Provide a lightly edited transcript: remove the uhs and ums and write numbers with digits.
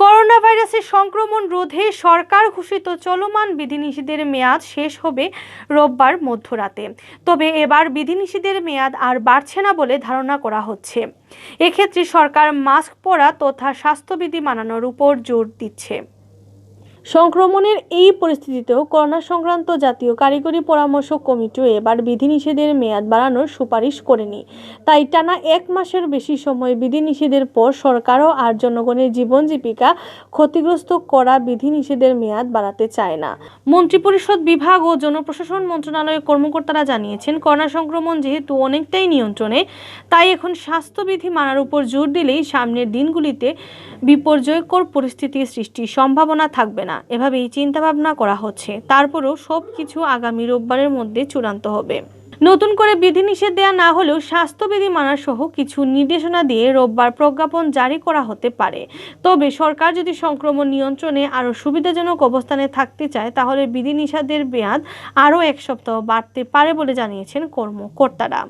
Corona ভাইরাসের সংক্রমণ রোধে সরকার ঘোষিত চলমান বিধিনিষেধের মেয়াদ শেষ হবে রোববার মধ্যরাতে। তবে এবার বিধিনিষেধের মেয়াদ আর বাড়ছে না বলে ধারণা করা হচ্ছে। এক্ষেত্রে সরকার মাস্ক পরা তথা স্বাস্থ্যবিধি মানানোর উপর জোর দিচ্ছে। সংক্রমণের এই পরিস্থিতিতেও করোনা সংক্রান্ত জাতীয় কারিগরি পরামর্শ কমিটিও এবার বিধিনিষেধের মেয়াদ বাড়ানোর সুপারিশ করেনি। তাই টানা 1 মাসের বেশি সময় বিধিনিষেধের পর সরকারও আর জনগণের জীবন জীবিকা ক্ষতিগ্রস্ত করা বিধিনিষেধের মেয়াদ বাড়াতে চায় না। মন্ত্রিপরিষদ বিভাগ ও জনপ্রশাসন মন্ত্রণালয়ের কর্মকর্তারা জানিয়েছেন, করোনা সংক্রমণ যেহেতু অনেকটাই নিয়ন্ত্রণে, তাই এখন স্বাস্থ্যবিধি মানার উপর জোর দিলেই সামনের দিনগুলিতে বিপর্যয়কর পরিস্থিতির সৃষ্টির সম্ভাবনা থাকবে না। এভাবেই চিন্তাভাবনা করা হচ্ছে। তারপরও সবকিছু আগামী রোববারের মধ্যে চূড়ান্ত হবে। নতুন করে বিধিনিষেধ দেওয়া না হলেও স্বাস্থ্যবিধি মানা সহ কিছু নির্দেশনা দিয়ে রোববার প্রজ্ঞাপন জারি করা হতে পারে। তবে সরকার যদি সংক্রমণ নিয়ন্ত্রণে আরও সুবিধাজনক অবস্থানে থাকতে চায়, তাহলে বিধিনিষেধের মেয়াদ আরও 1 সপ্তাহ বাড়তে পারে বলে জানিয়েছেন কর্মকর্তারা।